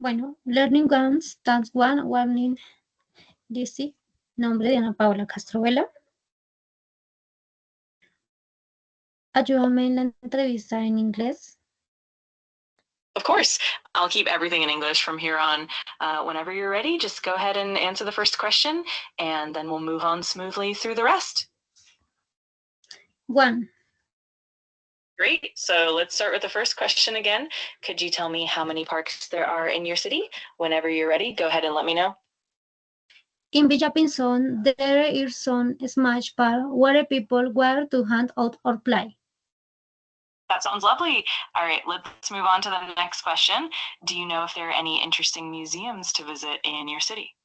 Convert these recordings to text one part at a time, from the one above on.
Bueno, Learning Guns, Task 1, Warning, DC. Nombre de Ana Paula Castro Vela. Ayúdame en la entrevista en inglés. Of course, I'll keep everything in English from here on. Whenever you're ready, just go ahead and answer the first question, and then we'll move on smoothly through the rest. 1. Great, so let's start with the first question again. Could you tell me how many parks there are in your city? Whenever you're ready, go ahead and let me know. In Villa Pinzón, there is some smash park where people go to hang out or play. That sounds lovely. All right, let's move on to the next question. Do you know if there are any interesting museums to visit in your city?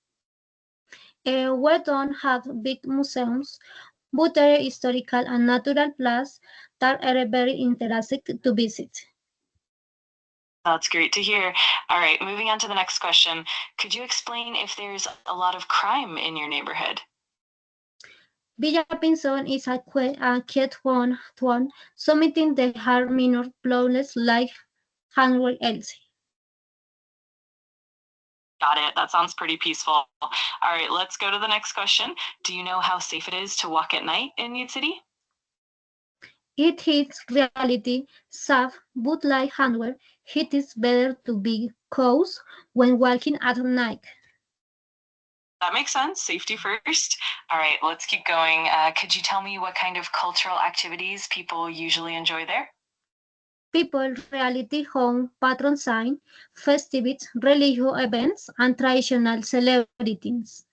We don't have big museums, but there are historical and natural places that are very interesting to visit. That's great to hear. All right, moving on to the next question. Could you explain if there's a lot of crime in your neighborhood? Villa Pinzón is a quiet town, submitting the hard minor problems like Hanway Elsie. Got it. That sounds pretty peaceful. All right, let's go to the next question. Do you know how safe it is to walk at night in New City? It hits reality, safe, but like Hanway, it is better to be cautious when walking at night. That makes sense. Safety first. All right, let's keep going. Could you tell me what kind of cultural activities people usually enjoy there? People reality home patron sign, festivities, religious events, and traditional celebrities.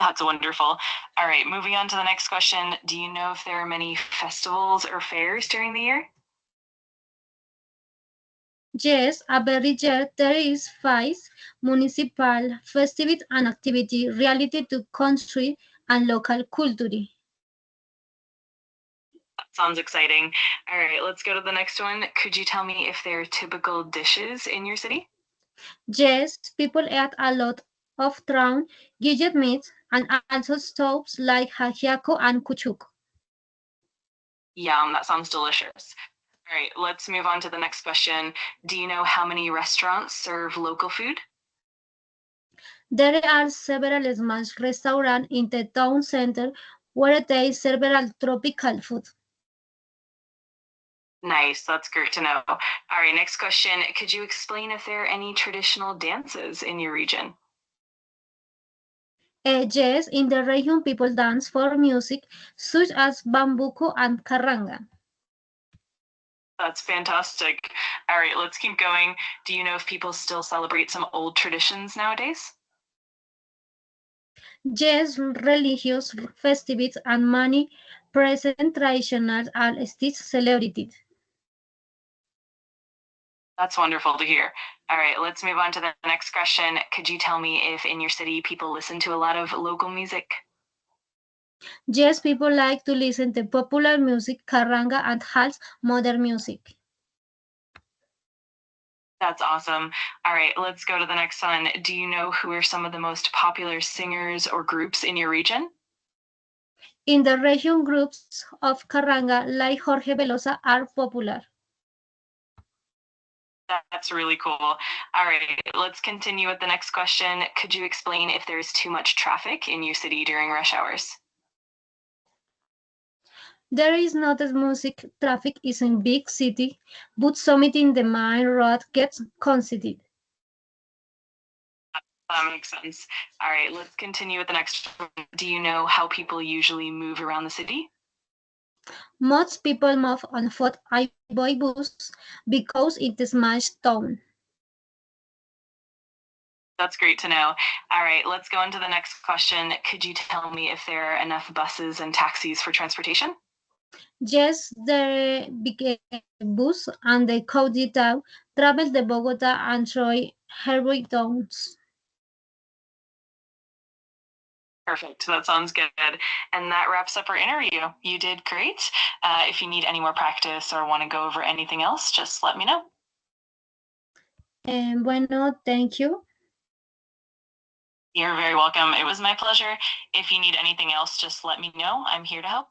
That's wonderful. All right, moving on to the next question. Do you know if there are many festivals or fairs during the year? Yes, every year there is FAIS, municipal festivities and activity related to country and local culture. That sounds exciting. All right, let's go to the next one. Could you tell me if there are typical dishes in your city? Yes, people eat a lot of drowned, gillet meat and also soups like hajiako and kuchuk. Yum, that sounds delicious. All right, let's move on to the next question. Do you know how many restaurants serve local food? There are several small restaurants in the town center where they serve tropical food. Nice, that's great to know. All right, next question. Could you explain if there are any traditional dances in your region? Yes, in the region people dance for music such as bambuco and carranga. That's fantastic. All right, let's keep going. Do you know if people still celebrate some old traditions nowadays? Yes, religious festivities and many present traditional are still celebrated. That's wonderful to hear. All right, let's move on to the next question. Could you tell me if in your city people listen to a lot of local music? Yes, people like to listen to popular music, carranga, and hals modern music. That's awesome. All right, let's go to the next one. Do you know who are some of the most popular singers or groups in your region? In the region, groups of carranga like Jorge Velosa are popular. That's really cool. All right, let's continue with the next question. Could you explain if there's too much traffic in your city during rush hours? There is not as music traffic is in big city, but summit in the main road gets congested. That makes sense. All right, let's continue with the next one. Do you know how people usually move around the city? Most people move on foot and by bus because it is a small town. That's great to know. All right, let's go into the next question. Could you tell me if there are enough buses and taxis for transportation? Yes, the big bus and the county town travel to Bogota and Troy Hervey towns. Perfect. That sounds good. And that wraps up our interview. You did great. If you need any more practice or want to go over anything else, just let me know. Bueno, thank you. You're very welcome. It was my pleasure. If you need anything else, just let me know. I'm here to help.